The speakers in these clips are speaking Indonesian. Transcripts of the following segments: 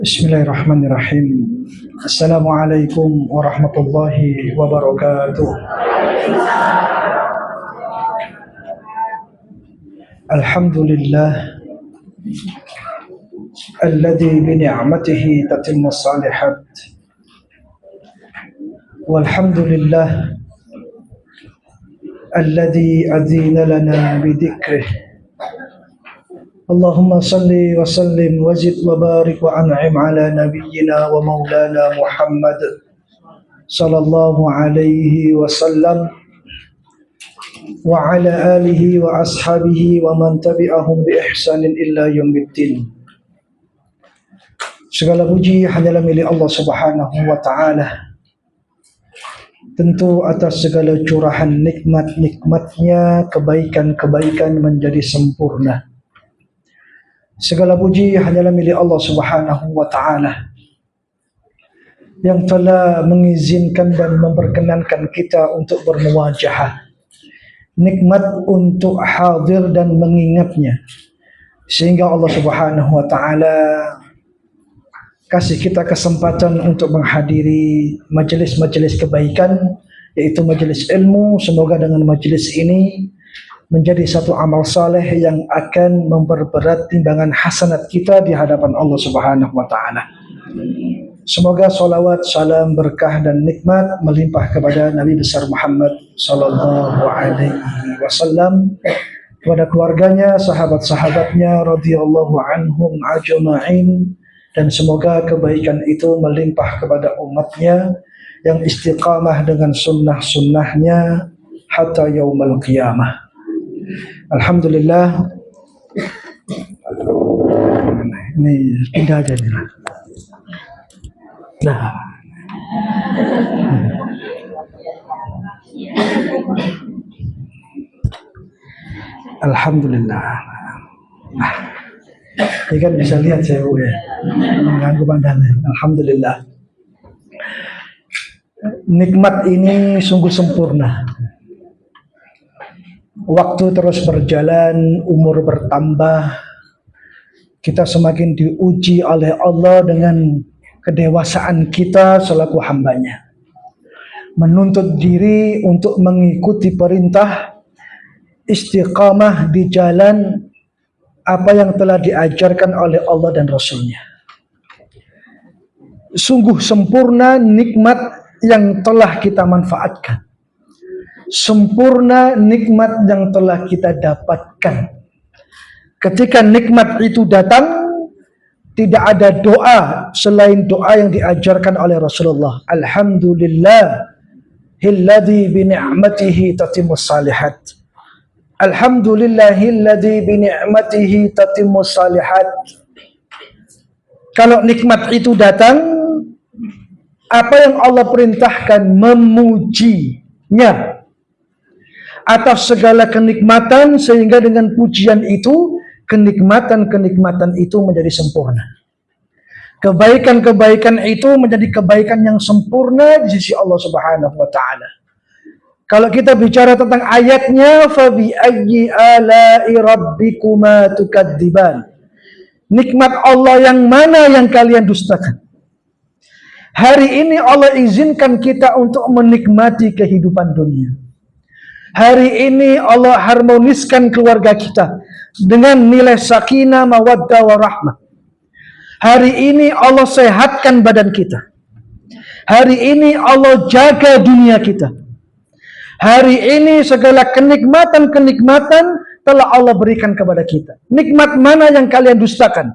Bismillahirrahmanirrahim. Assalamualaikum warahmatullahi wabarakatuh. Alhamdulillah alladzi bi ni'matihi tatimmu shalihat. Walhamdulillah alladzi adzina lana bi dzikrih. Allahumma salli wa sallim wa zid wa barik wa an'im ala nabiyyina wa maulana Muhammad sallallahu alaihi wasallam wa ala alihi wa ashabihi wa man tabi'ahum bi ihsanin illa yaumiddin. Segala puji hanyalah milik Allah Subhanahu wa taala. Tentu atas segala curahan nikmat-nikmatnya, kebaikan-kebaikan menjadi sempurna. Segala puji hanyalah milik Allah Subhanahu wa taala yang telah mengizinkan dan memperkenankan kita untuk bermuwajahah, nikmat untuk hadir dan mengingatnya, sehingga Allah Subhanahu wa taala kasih kita kesempatan untuk menghadiri majelis-majelis kebaikan, yaitu majelis ilmu. Semoga dengan majelis ini menjadi satu amal saleh yang akan memperberat timbangan hasanat kita di hadapan Allah Subhanahu wa taala. Semoga salawat, salam, berkah dan nikmat melimpah kepada Nabi besar Muhammad sallallahu alaihi wasallam, kepada keluarganya, sahabat-sahabatnya radhiyallahu anhum ajma'in, dan semoga kebaikan itu melimpah kepada umatnya yang istiqamah dengan sunnah-sunnahnya hatta yaumul qiyamah. Alhamdulillah. Ini pindah aja nih. Nah. Alhamdulillah. Nah. Ini kan bisa lihat saya ya. Mengganggu pandangan. Alhamdulillah. Nikmat ini sungguh sempurna. Waktu terus berjalan, umur bertambah, kita semakin diuji oleh Allah dengan kedewasaan kita selaku hambanya, menuntut diri untuk mengikuti perintah, istiqamah di jalan apa yang telah diajarkan oleh Allah dan Rasulnya. Sungguh sempurna nikmat yang telah kita manfaatkan, sempurna nikmat yang telah kita dapatkan. Ketika nikmat itu datang, tidak ada doa selain doa yang diajarkan oleh Rasulullah. Alhamdulillahilladzi bi ni'matihi tatimmus shalihat. Alhamdulillahilladzi bi ni'matihi tatimmus shalihat. Kalau nikmat itu datang, apa yang Allah perintahkan, memujinya atas segala kenikmatan, sehingga dengan pujian itu kenikmatan-kenikmatan itu menjadi sempurna. Kebaikan-kebaikan itu menjadi kebaikan yang sempurna di sisi Allah Subhanahu wa taala. Kalau kita bicara tentang ayatnya, fa bi ayyi ala'i rabbikuma tukadziban. Nikmat Allah yang mana yang kalian dustakan? Hari ini Allah izinkan kita untuk menikmati kehidupan dunia. Hari ini Allah harmoniskan keluarga kita dengan nilai sakinah, mawaddah, warahmah. Hari ini Allah sehatkan badan kita. Hari ini Allah jaga dunia kita. Hari ini segala kenikmatan-kenikmatan telah Allah berikan kepada kita. Nikmat mana yang kalian dustakan?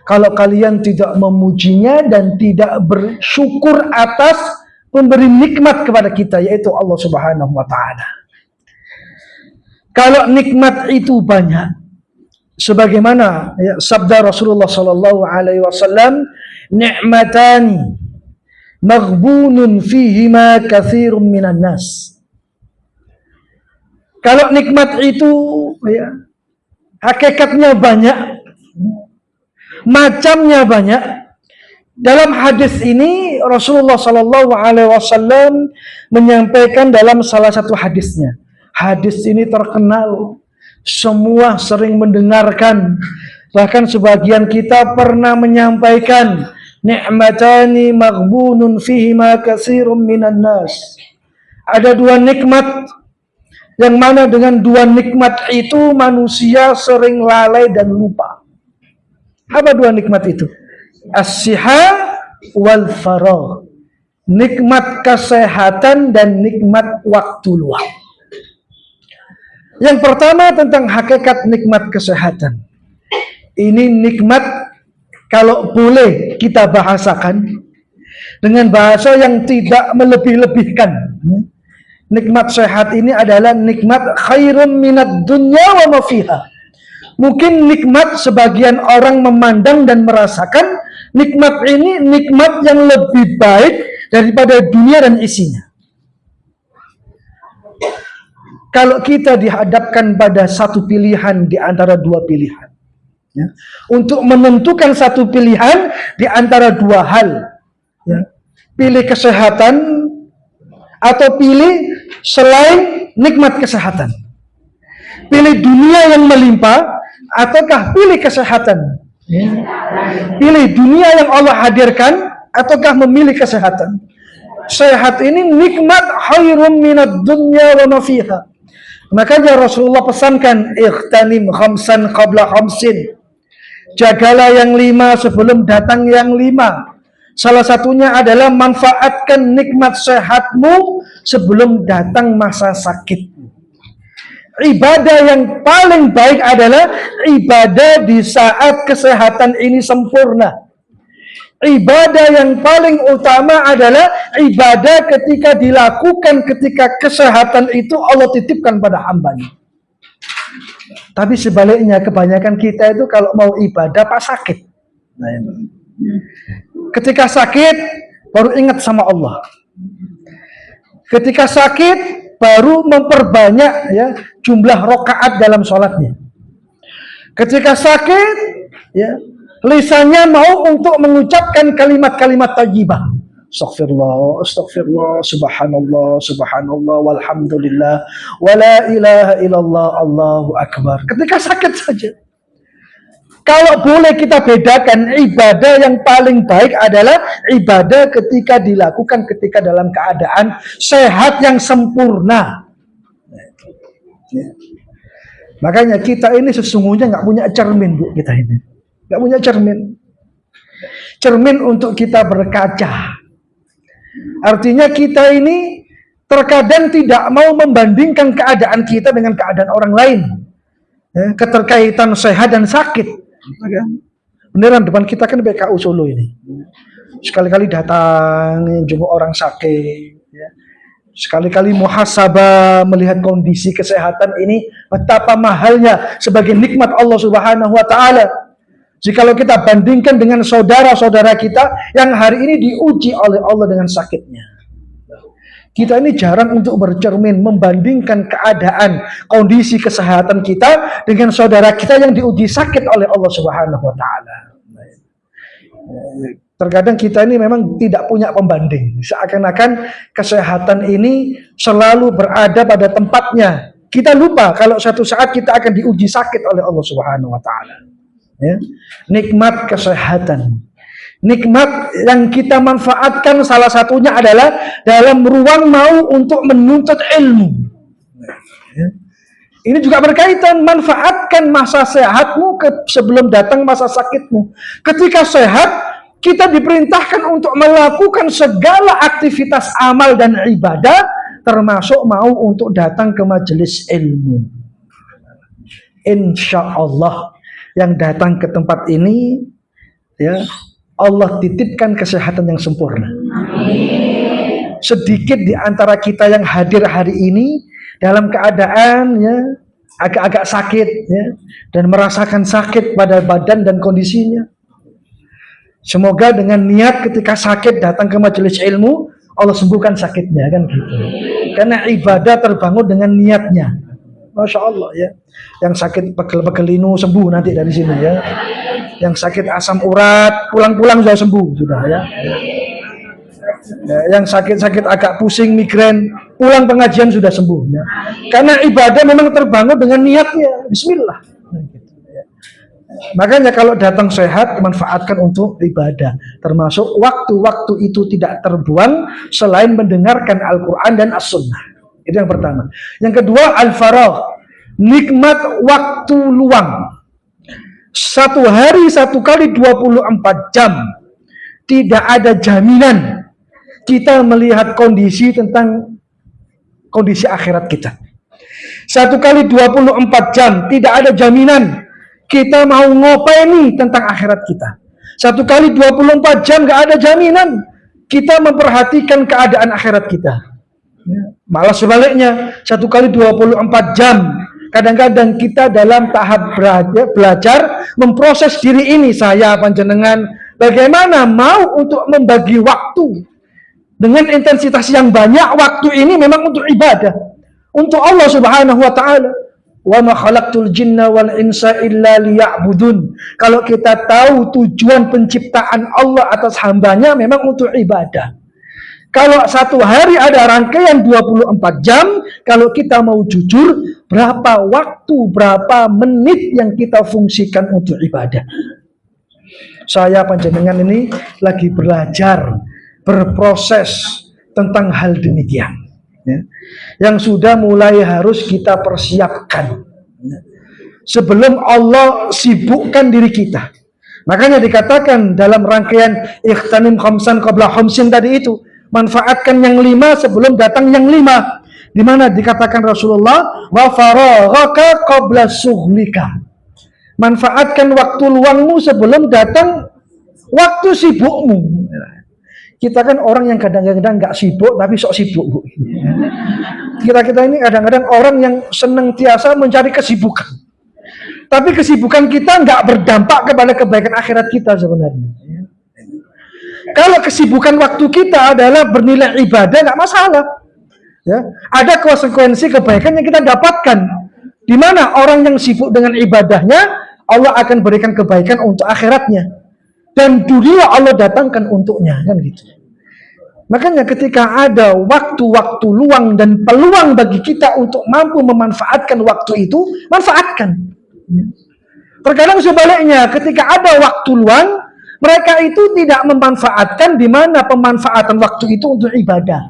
Kalau kalian tidak memujinya dan tidak bersyukur atas pemberi nikmat kepada kita, yaitu Allah Subhanahu wa taala. Kalau nikmat itu banyak, sebagaimana sabda Rasulullah sallallahu alaihi wasallam, ni'matani maghbunun fihima katsirun minan nas. Kalau nikmat itu hakikatnya banyak, macamnya banyak. Dalam hadis ini Rasulullah sallallahu alaihi wasallam menyampaikan dalam salah satu hadisnya. Hadis ini terkenal, semua sering mendengarkan, Bahkan sebagian kita pernah menyampaikan ni'matani maghbunun fihima katsirun minan nas. Ada dua nikmat yang mana dengan dua nikmat itu manusia sering lalai dan lupa. Apa dua nikmat itu? As-siha wal faragh. Nikmat kesehatan dan nikmat waktu luang. Yang pertama tentang hakikat nikmat kesehatan. Ini nikmat kalau boleh kita bahasakan dengan bahasa yang tidak melebih-lebihkan. Nikmat sehat ini adalah nikmat khairun minad dunya wa ma fiha. Mungkin nikmat sebagian orang memandang dan merasakan nikmat ini nikmat yang lebih baik daripada dunia dan isinya. Kalau kita dihadapkan pada satu pilihan di antara dua pilihan, ya, untuk menentukan satu pilihan di antara dua hal, ya, pilih kesehatan atau pilih selain nikmat kesehatan, pilih dunia yang melimpah ataukah pilih kesehatan, ya. Pilih dunia yang Allah hadirkan ataukah memilih kesehatan. Sehat ini nikmat khairun minad dunya wa ma fiha. Makanya Rasulullah pesankan ightanim khamsan qabla khamsin. Jagalah yang 5 sebelum datang yang 5. Salah satunya adalah manfaatkan nikmat sehatmu sebelum datang masa sakitmu. Ibadah yang paling baik adalah ibadah di saat kesehatan ini sempurna. Ibadah yang paling utama adalah ibadah ketika dilakukan ketika kesehatan itu Allah titipkan pada hambanya. Tapi sebaliknya kebanyakan kita itu kalau mau ibadah pas sakit. Nah, ketika sakit baru ingat sama Allah. Ketika sakit baru memperbanyak ya jumlah rakaat dalam sholatnya. Ketika sakit ya lisannya mau untuk mengucapkan kalimat-kalimat thayyibah. Astaghfirullah, astaghfirullah, subhanallah, subhanallah, walhamdulillah, wala ilaha illallah, Allahu akbar. Ketika sakit saja. Kalau boleh kita bedakan, ibadah yang paling baik adalah ibadah ketika dilakukan ketika dalam keadaan sehat yang sempurna. Makanya kita ini sesungguhnya nggak punya cermin, Bu, kita ini. Nggak punya cermin. Cermin untuk kita berkaca. Artinya kita ini terkadang tidak mau membandingkan keadaan kita dengan keadaan orang lain. Ya, keterkaitan sehat dan sakit. Beneran depan kita kan BKU Solo ini. Sekali-kali datang jenguk orang sakit. Ya. Sekali-kali muhasabah melihat kondisi kesehatan ini betapa mahalnya sebagai nikmat Allah Subhanahu wa taala. Jikalau kita bandingkan dengan saudara-saudara kita yang hari ini diuji oleh Allah dengan sakitnya. Kita ini jarang untuk bercermin membandingkan keadaan kondisi kesehatan kita dengan saudara kita yang diuji sakit oleh Allah Subhanahu wa taala. Terkadang kita ini memang tidak punya pembanding. Seakan-akan kesehatan ini selalu berada pada tempatnya. Kita lupa kalau suatu saat kita akan diuji sakit oleh Allah Subhanahu wa taala. Ya. Nikmat kesehatan, nikmat yang kita manfaatkan salah satunya adalah dalam ruang mau untuk menuntut ilmu. Ya. Ini juga berkaitan, manfaatkan masa sehatmu sebelum datang masa sakitmu. Ketika sehat, kita diperintahkan untuk melakukan segala aktivitas amal dan ibadah, termasuk mau untuk datang ke majelis ilmu. Insya Allah yang datang ke tempat ini, ya Allah titipkan kesehatan yang sempurna. Amin. Sedikit di antara kita yang hadir hari ini dalam keadaan ya agak-agak sakit, ya, dan merasakan sakit pada badan dan kondisinya. Semoga dengan niat ketika sakit datang ke majelis ilmu, Allah sembuhkan sakitnya, kan gitu. Karena ibadah terbangun dengan niatnya. Masya Allah ya. Yang sakit pegel-pegelinu sembuh nanti dari sini ya. Yang sakit asam urat pulang-pulang sudah sembuh sudah ya. Ya, yang sakit-sakit agak pusing migrain pulang pengajian sudah sembuh ya. Karena ibadah memang terbangun dengan niatnya. Bismillah. Makanya kalau datang sehat, manfaatkan untuk ibadah. Termasuk waktu-waktu itu tidak terbuang selain mendengarkan Al-Quran dan As-Sunnah. Itu yang pertama. Yang kedua, al-faragh. Nikmat waktu luang. Satu hari, satu kali 24 jam. Tidak ada jaminan kita melihat kondisi tentang kondisi akhirat kita. Satu kali 24 jam, tidak ada jaminan kita mau ngapain nih tentang akhirat kita. Satu kali 24 jam gak ada jaminan kita memperhatikan keadaan akhirat kita. Malah sebaliknya, satu kali 24 jam kadang-kadang kita dalam tahap belajar memproses diri ini, saya panjenengan bagaimana mau untuk membagi waktu dengan intensitas yang banyak. Waktu ini memang untuk ibadah, untuk Allah Subhanahu wa taala. Wa ma khalaqtul jinna wal insa illa liya'budun. Kalau kita tahu tujuan penciptaan Allah atas hambanya memang untuk ibadah. Kalau satu hari ada rangkaian 24 jam, kalau kita mau jujur, berapa waktu, berapa menit yang kita fungsikan untuk ibadah? Saya panjenengan ini lagi belajar, berproses tentang hal demikian. Ya, yang sudah mulai harus kita persiapkan sebelum Allah sibukkan diri kita. Makanya dikatakan dalam rangkaian ikhtanim khamsan qabla khamsin tadi itu, manfaatkan yang 5 sebelum datang yang 5. Di mana dikatakan Rasulullah, wa faraghaka qabla sughlika. Manfaatkan waktu luangmu sebelum datang waktu sibukmu. Kita kan orang yang kadang-kadang nggak sibuk tapi sok sibuk, Bu. Kita ini kadang-kadang orang yang senantiasa mencari kesibukan. Tapi kesibukan kita nggak berdampak kepada kebaikan akhirat kita sebenarnya. Kalau kesibukan waktu kita adalah bernilai ibadah, nggak masalah. Ya, ada konsekuensi kebaikan yang kita dapatkan. Di mana orang yang sibuk dengan ibadahnya, Allah akan berikan kebaikan untuk akhiratnya. Dan dunia Allah datangkan untuknya, kan gitu. Makanya ketika ada waktu-waktu luang dan peluang bagi kita untuk mampu memanfaatkan waktu itu, manfaatkan. Terkadang sebaliknya, ketika ada waktu luang, mereka itu tidak memanfaatkan, di mana pemanfaatan waktu itu untuk ibadah.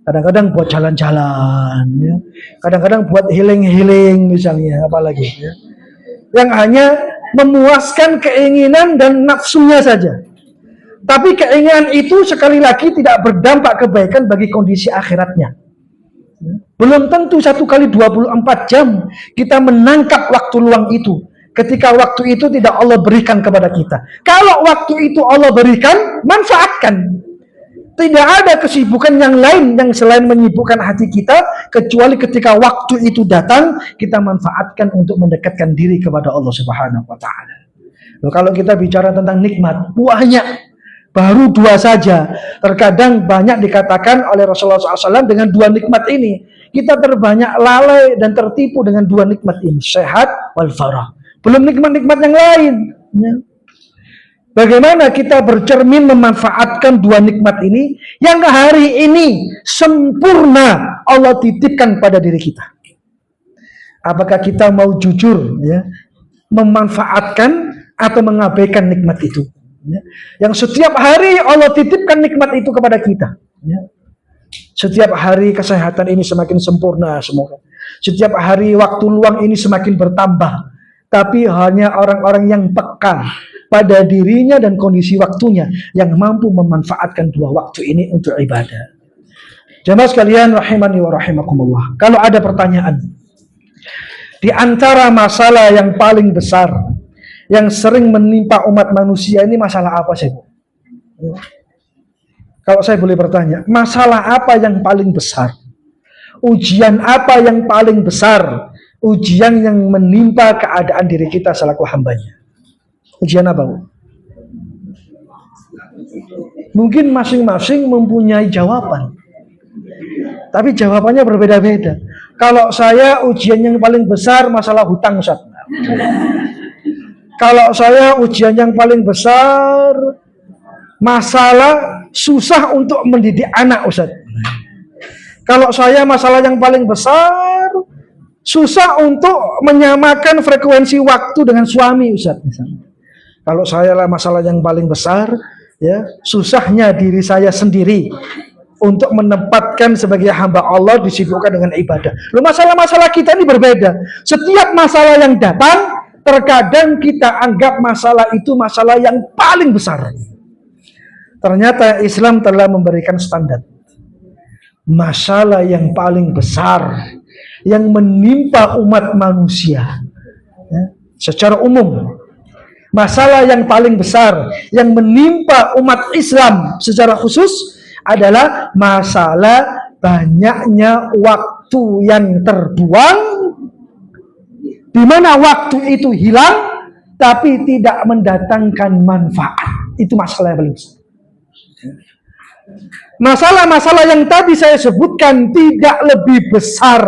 Kadang-kadang buat jalan-jalan, ya. Kadang-kadang buat healing-healing misalnya, apalagi. Ya. Yang hanya memuaskan keinginan dan nafsunya saja. Tapi keinginan itu sekali lagi tidak berdampak kebaikan bagi kondisi akhiratnya. Belum tentu 1 kali 24 jam kita menangkap waktu luang itu. Ketika waktu itu tidak Allah berikan kepada kita. Kalau waktu itu Allah berikan, manfaatkan. Tidak ada kesibukan yang lain yang selain menyibukkan hati kita, kecuali ketika waktu itu datang, kita manfaatkan untuk mendekatkan diri kepada Allah Subhanahu wa ta'ala. Kalau kita bicara tentang nikmat, banyak, baru 2 saja. Terkadang banyak dikatakan oleh Rasulullah SAW dengan 2 nikmat ini. Kita terbanyak lalai dan tertipu dengan 2 nikmat ini, sehat wal farah. Belum nikmat-nikmat yang lain. Ya. Bagaimana kita bercermin memanfaatkan 2 nikmat ini yang hari ini sempurna Allah titipkan pada diri kita. Apakah kita mau jujur ya, memanfaatkan atau mengabaikan nikmat itu? Ya. Yang setiap hari Allah titipkan nikmat itu kepada kita. Ya. Setiap hari kesehatan ini semakin sempurna semoga. Setiap hari waktu luang ini semakin bertambah. Tapi hanya orang-orang yang peka pada dirinya dan kondisi waktunya yang mampu memanfaatkan 2 waktu ini untuk ibadah. Jamaah sekalian rahimani wa rahimakumullah. Kalau ada pertanyaan, di antara masalah yang paling besar yang sering menimpa umat manusia ini masalah apa sih? Kalau saya boleh bertanya, masalah apa yang paling besar? Ujian apa yang paling besar? Ujian yang menimpa keadaan diri kita selaku hambanya. Ujian apa, Bu? Mungkin masing-masing mempunyai jawaban. Tapi jawabannya berbeda-beda. Kalau saya ujian yang paling besar masalah hutang, Ustaz. Kalau saya ujian yang paling besar masalah susah untuk mendidik anak, Ustaz. Kalau saya masalah yang paling besar Susah untuk menyamakan frekuensi waktu dengan suami, Ustaz, misalnya. Kalau saya lah masalah yang paling besar, ya, susahnya diri saya sendiri untuk menempatkan sebagai hamba Allah disibukkan dengan ibadah. Loh, masalah-masalah kita ini berbeda. Setiap masalah yang datang, terkadang kita anggap masalah itu masalah yang paling besar. Ternyata Islam telah memberikan standar. Masalah yang paling besar yang menimpa umat manusia, ya, secara umum, masalah yang paling besar yang menimpa umat Islam secara khusus adalah masalah banyaknya waktu yang terbuang, di mana waktu itu hilang tapi tidak mendatangkan manfaat. Itu masalah yang paling besar. Masalah-masalah yang tadi saya sebutkan tidak lebih besar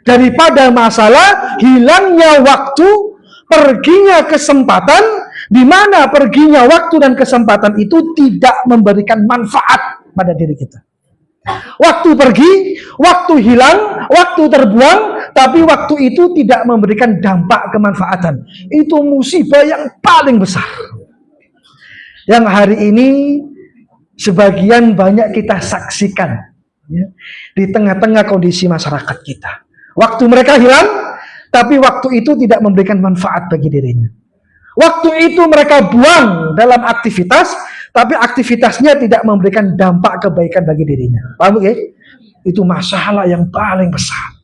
daripada masalah hilangnya waktu, perginya kesempatan, di mana perginya waktu dan kesempatan itu tidak memberikan manfaat pada diri kita. Waktu pergi, waktu hilang, waktu terbuang, tapi waktu itu tidak memberikan dampak kemanfaatan. Itu musibah yang paling besar, yang hari ini sebagian banyak kita saksikan, ya, di tengah-tengah kondisi masyarakat kita. Waktu mereka hilang, tapi waktu itu tidak memberikan manfaat bagi dirinya. Waktu itu mereka buang dalam aktivitas, tapi aktivitasnya tidak memberikan dampak kebaikan bagi dirinya. Paham, okay? Itu masalah yang paling besar.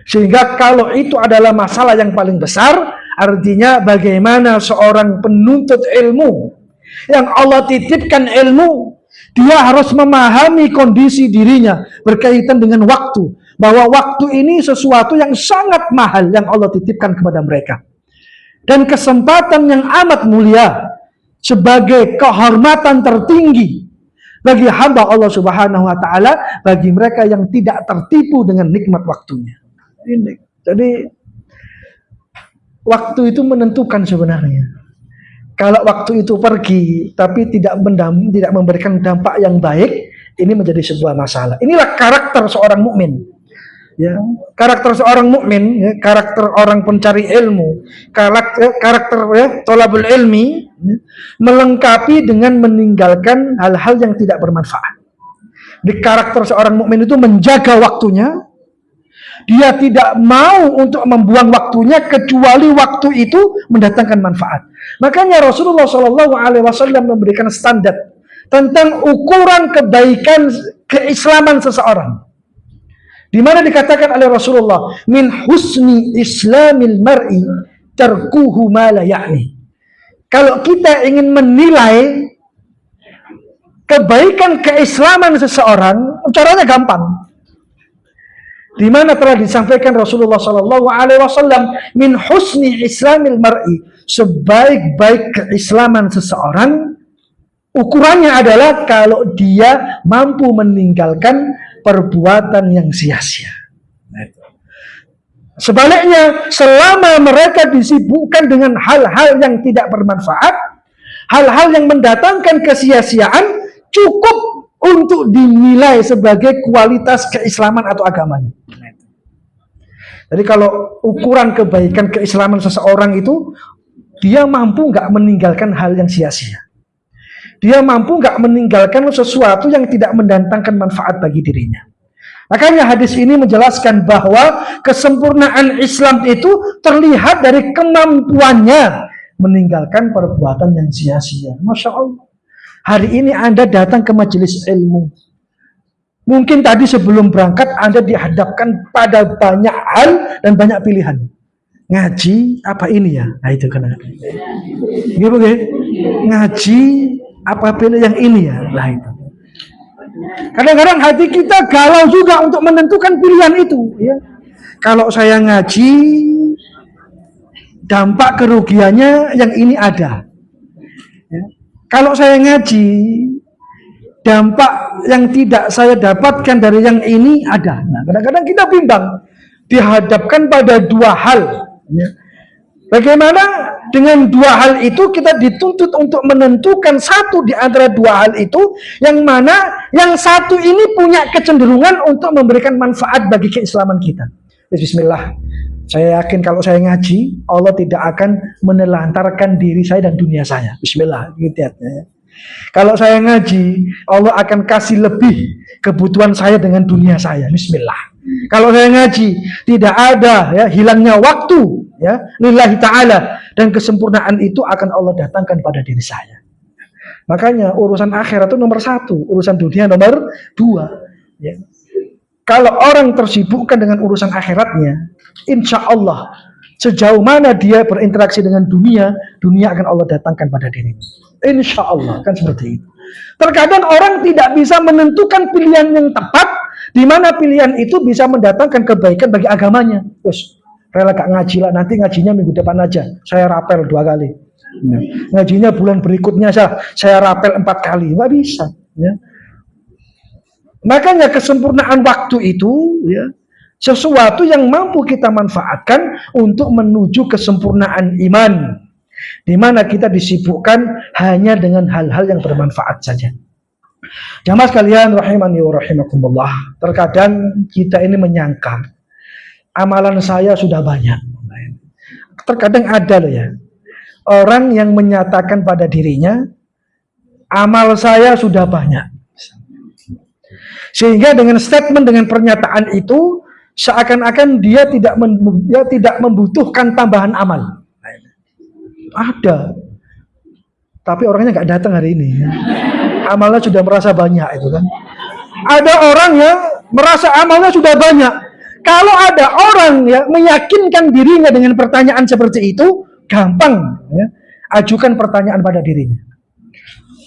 Sehingga kalau itu adalah masalah yang paling besar, artinya bagaimana seorang penuntut ilmu yang Allah titipkan ilmu, dia harus memahami kondisi dirinya berkaitan dengan waktu, bahwa waktu ini sesuatu yang sangat mahal yang Allah titipkan kepada mereka, dan kesempatan yang amat mulia sebagai kehormatan tertinggi bagi hamba Allah Subhanahu wa taala, bagi mereka yang tidak tertipu dengan nikmat waktunya. Jadi waktu itu menentukan sebenarnya. Kalau waktu itu pergi tapi tidak memberikan dampak yang baik, ini menjadi sebuah masalah. Inilah karakter seorang mukmin. Ya, karakter seorang mukmin, ya, karakter orang pencari ilmu, karakter ya, thalabul ilmi, ya, melengkapi dengan meninggalkan hal-hal yang tidak bermanfaat. Di karakter seorang mukmin itu menjaga waktunya. Dia tidak mau untuk membuang waktunya kecuali waktu itu mendatangkan manfaat. Makanya Rasulullah SAW memberikan standar tentang ukuran kebaikan keislaman seseorang, di mana dikatakan oleh Rasulullah, min husni islamil mar'i tarkuhu ma la ya'ni. Kalau kita ingin menilai kebaikan keislaman seseorang, caranya gampang. Di mana telah disampaikan Rasulullah SAW, min husni islamil mar'i, sebaik-baik keislaman seseorang ukurannya adalah kalau dia mampu meninggalkan perbuatan yang sia-sia. Sebaliknya, selama mereka disibukkan dengan hal-hal yang tidak bermanfaat, hal-hal yang mendatangkan kesia-siaan, cukup untuk dinilai sebagai kualitas keislaman atau agamanya. Jadi kalau ukuran kebaikan keislaman seseorang itu, dia mampu nggak meninggalkan hal yang sia-sia. Dia mampu nggak meninggalkan sesuatu yang tidak mendatangkan manfaat bagi dirinya. Makanya hadis ini menjelaskan bahwa kesempurnaan Islam itu terlihat dari kemampuannya meninggalkan perbuatan yang sia-sia. Masya Allah. Hari ini Anda datang ke majelis ilmu. Mungkin tadi sebelum berangkat Anda dihadapkan pada banyak hal dan banyak pilihan. Ngaji apa ini ya? Nah itu kan. Gitu. Ngaji apa pilih yang ini ya? Nah itu. Kadang-kadang hati kita galau juga untuk menentukan pilihan itu. Ya. Kalau saya ngaji, dampak kerugiannya yang ini ada. Ya. Kalau saya ngaji, dampak yang tidak saya dapatkan dari yang ini ada. Nah, kadang-kadang kita bimbang, dihadapkan pada dua hal. Ya. Bagaimana dengan dua hal itu kita dituntut untuk menentukan satu di antara dua hal itu, yang mana yang satu ini punya kecenderungan untuk memberikan manfaat bagi keislaman kita. Bismillah. Saya yakin kalau saya ngaji, Allah tidak akan menelantarkan diri saya dan dunia saya. Bismillah, gitu ya. Kalau saya ngaji, Allah akan kasih lebih kebutuhan saya dengan dunia saya. Bismillah. Kalau saya ngaji, tidak ada ya hilangnya waktu ya lillahi ta'ala, dan kesempurnaan itu akan Allah datangkan pada diri saya. Makanya urusan akhirat itu nomor 1, urusan dunia nomor 2 ya. Kalau orang tersibukkan dengan urusan akhiratnya, insya Allah sejauh mana dia berinteraksi dengan dunia, dunia akan Allah datangkan pada dirinya. Insya Allah kan seperti itu. Terkadang orang tidak bisa menentukan pilihan yang tepat, di mana pilihan itu bisa mendatangkan kebaikan bagi agamanya. Terus rela gak ngaji lah, nanti ngajinya minggu depan aja, saya rapel 2 kali. Ngajinya bulan berikutnya saya rapel 4 kali, nggak bisa. Ya. Makanya kesempurnaan waktu itu ya, sesuatu yang mampu kita manfaatkan untuk menuju kesempurnaan iman, di mana kita disibukkan hanya dengan hal-hal yang bermanfaat saja. Jamaah sekalian rahimani wa rahimakumullah, terkadang kita ini menyangka amalan saya sudah banyak. Terkadang ada loh ya, orang yang menyatakan pada dirinya amal saya sudah banyak. Sehingga dengan statement, dengan pernyataan itu seakan-akan dia tidak membutuhkan tambahan amal. Ada, tapi orangnya nggak datang hari ini. Amalnya sudah merasa banyak itu kan. Ada orang yang merasa amalnya sudah banyak. Kalau ada orang yang meyakinkan dirinya dengan pertanyaan seperti itu, gampang ya, ajukan pertanyaan pada dirinya.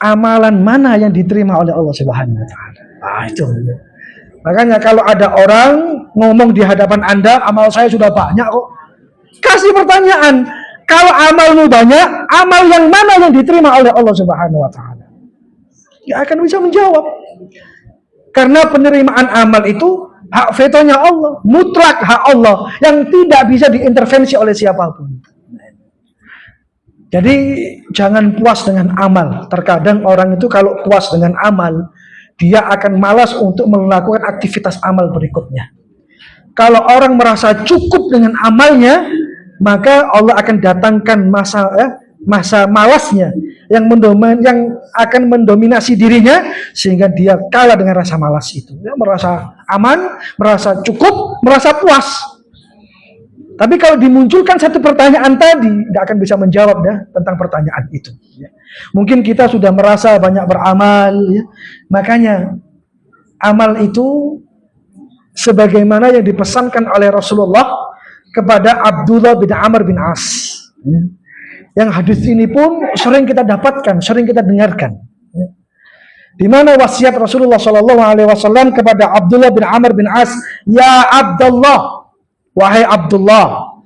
Amalan mana yang diterima oleh Allah Subhanahu wa taala? Itu. Makanya kalau ada orang ngomong di hadapan Anda, amal saya sudah banyak kok. Kasih pertanyaan, kalau amalmu banyak, amal yang mana yang diterima oleh Allah Subhanahu wa taala? Ya akan bisa menjawab. Karena penerimaan amal itu hak vetonya Allah, mutlak hak Allah yang tidak bisa diintervensi oleh siapapun. Jadi jangan puas dengan amal. Terkadang orang itu kalau puas dengan amal, dia akan malas untuk melakukan aktivitas amal berikutnya. Kalau orang merasa cukup dengan amalnya, maka Allah akan datangkan masa malasnya yang akan mendominasi dirinya, sehingga dia kalah dengan rasa malas itu. Dia merasa aman, merasa cukup, merasa puas. Tapi kalau dimunculkan satu pertanyaan tadi, tidak akan bisa menjawab ya tentang pertanyaan itu. Ya. Mungkin kita sudah merasa banyak beramal, ya. Makanya amal itu sebagaimana yang dipesankan oleh Rasulullah kepada Abdullah bin Amr bin As. Ya. Yang hadis ini pun sering kita dapatkan, sering kita dengarkan. Ya. Di mana wasiat Rasulullah SAW kepada Abdullah bin Amr bin As, ya Abdullah, wahai Abdullah,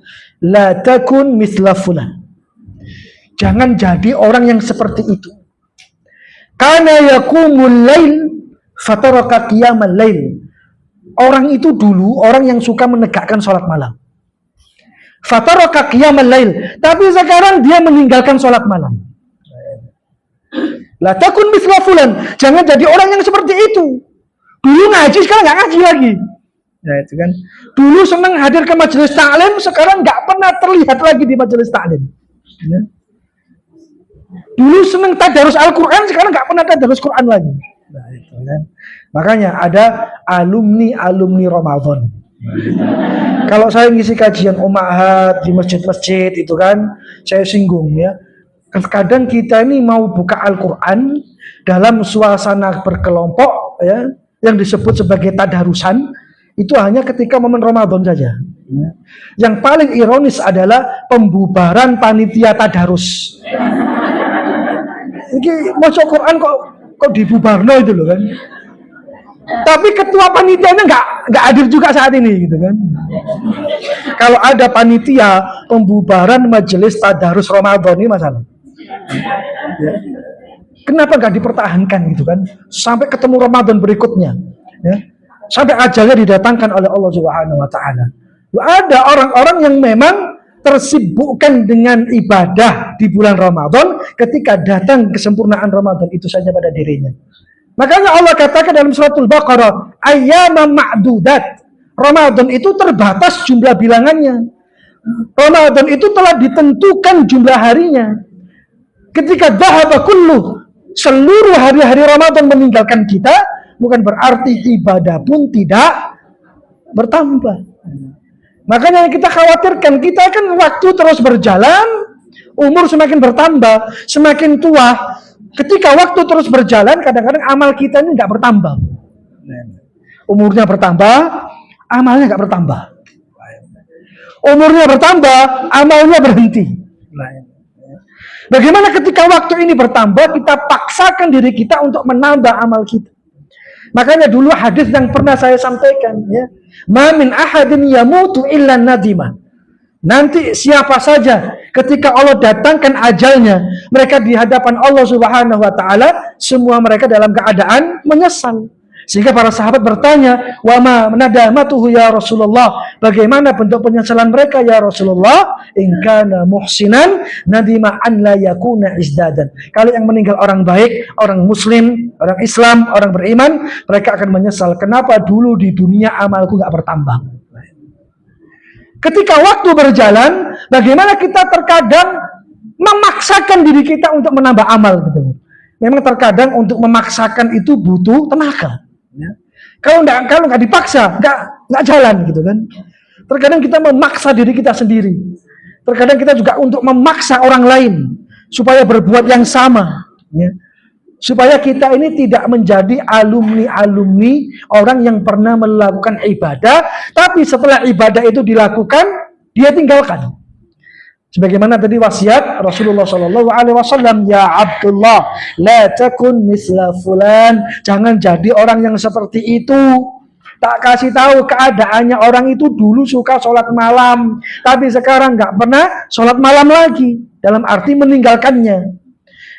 la takun mithla fulan. Jangan jadi orang yang seperti itu. Kana yaqumul lail fataraka qiyamal lail. Orang itu dulu orang yang suka menegakkan sholat malam. Fataraka qiyamal lail, tapi sekarang dia meninggalkan sholat malam. La takun mithla fulan. Jangan jadi orang yang seperti itu. Dulu ngaji, sekarang nggak ngaji lagi. Ya itu kan. Dulu senang hadir ke majelis taklim, sekarang nggak pernah terlihat lagi di majelis taklim. Ya. Dulu senang tadarus Al-Quran, sekarang nggak pernah tadarus Quran lagi. Nah, itu kan. Makanya ada alumni Ramadan. Kalau saya ngisi kajian Ummahat di masjid-masjid itu kan, saya singgung ya. Kadang kita ini mau buka Al-Quran dalam suasana berkelompok ya, yang disebut sebagai tadarusan, itu hanya ketika momen Ramadan saja. Yang paling ironis adalah pembubaran panitia tadarus. Ini maca Quran kok dibubarno itu loh kan. Tapi ketua panitianya nggak hadir juga saat ini gitu kan. Kalau ada panitia pembubaran majelis tadarus Ramadan ini masalah. Ya. Kenapa nggak dipertahankan gitu kan? Sampai ketemu Ramadan berikutnya. Ya. Sampai ajalnya didatangkan oleh Allah Subhanahu wa taala. Ada orang-orang yang memang tersibukkan dengan ibadah di bulan Ramadan, ketika datang kesempurnaan Ramadan itu saja pada dirinya. Makanya Allah katakan dalam suratul Baqarah, ayyaman ma'dudat. Ramadan itu terbatas jumlah bilangannya. Ramadan itu telah ditentukan jumlah harinya. Ketika dhahaba kullu, seluruh hari-hari Ramadan meninggalkan kita, bukan berarti ibadah pun tidak bertambah. Makanya yang kita khawatirkan, kita kan waktu terus berjalan, umur semakin bertambah, semakin tua. Ketika waktu terus berjalan, kadang-kadang amal kita ini nggak bertambah. Umurnya bertambah, amalnya nggak bertambah. Umurnya bertambah, amalnya berhenti. Bagaimana ketika waktu ini bertambah, kita paksakan diri kita untuk menambah amal kita. Makanya dulu hadis yang pernah saya sampaikan, ya, ma min ahadin yamutu illa nadima. Nanti siapa saja ketika Allah datangkan ajalnya, mereka di hadapan Allah Subhanahu wa taala, semua mereka dalam keadaan menyesal. Sehingga para sahabat bertanya, "Wa ma nadamatuhu ya Rasulullah?" Bagaimana bentuk penyesalan mereka ya Rasulullah? In kana muhsinan nadima an la yakuna izdadan. Kalau yang meninggal orang baik, orang muslim, orang Islam, orang beriman, mereka akan menyesal, kenapa dulu di dunia amalku enggak bertambah. Ketika waktu berjalan, bagaimana kita terkadang memaksakan diri kita untuk menambah amal gitu. Memang terkadang untuk memaksakan itu butuh tenaga. Ya. Kalau nggak dipaksa, nggak jalan gitu kan. Terkadang kita memaksa diri kita sendiri. Terkadang kita juga untuk memaksa orang lain supaya berbuat yang sama. Ya. Supaya kita ini tidak menjadi alumni-alumni orang yang pernah melakukan ibadah, tapi setelah ibadah itu dilakukan, dia tinggalkan. Sebagaimana tadi wasiat Rasulullah Shallallahu Alaihi Wasallam, ya Abdullah, la takun misla fulan, jangan jadi orang yang seperti itu. Tak kasih tahu keadaannya orang itu dulu suka sholat malam, tapi sekarang nggak pernah sholat malam lagi. Dalam arti meninggalkannya.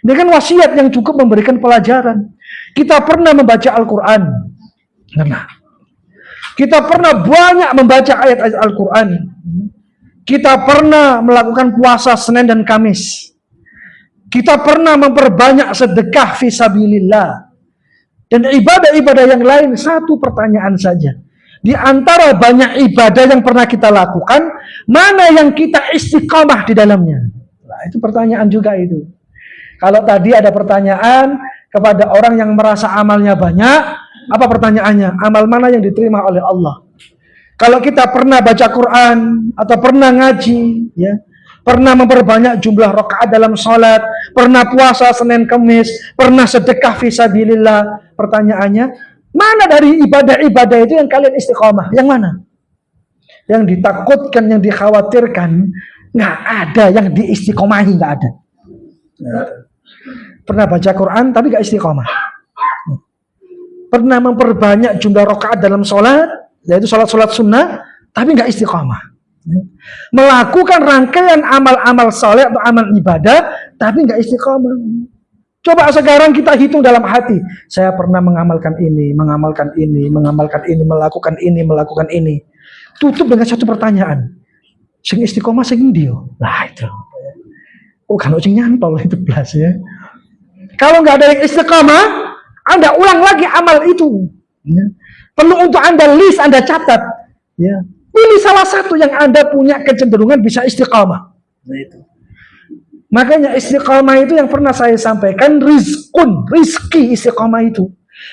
Ini kan wasiat yang cukup memberikan pelajaran. Kita pernah membaca Al-Quran, kita pernah banyak membaca ayat-ayat Al-Quran. Kita pernah melakukan puasa Senin dan Kamis. Kita pernah memperbanyak sedekah fisabilillah. Dan ibadah-ibadah yang lain, satu pertanyaan saja. Di antara banyak ibadah yang pernah kita lakukan, mana yang kita istiqamah di dalamnya? Nah, itu pertanyaan juga itu. Kalau tadi ada pertanyaan kepada orang yang merasa amalnya banyak, apa pertanyaannya? Amal mana yang diterima oleh Allah? Kalau kita pernah baca Quran atau pernah ngaji, ya, pernah memperbanyak jumlah rakaat dalam sholat, pernah puasa Senin Kamis, pernah sedekah fisabilillah, pertanyaannya, mana dari ibadah-ibadah itu yang kalian istiqomah? Yang mana? Yang ditakutkan, yang dikhawatirkan, nggak ada yang diistiqomahi, nggak ada. Pernah baca Quran tapi nggak istiqomah. Pernah memperbanyak jumlah rakaat dalam sholat, yaitu sholat-sholat sunnah, tapi nggak istiqamah. Melakukan rangkaian amal-amal saleh atau amal ibadah, tapi nggak istiqamah. Coba sekarang kita hitung dalam hati. Saya pernah mengamalkan ini, mengamalkan ini, mengamalkan ini, melakukan ini. Tutup dengan satu pertanyaan. Sing istiqamah sing dia. Nah itu. Oh kan sing nyantol itu belas ya. Kalau nggak ada yang istiqamah, Anda ulang lagi amal itu. Ya. Perlu untuk Anda list, Anda catat. Ya. Pilih salah satu yang Anda punya kecenderungan bisa istiqamah. Nah, itu. Makanya istiqamah itu yang pernah saya sampaikan, rizki istiqamah itu.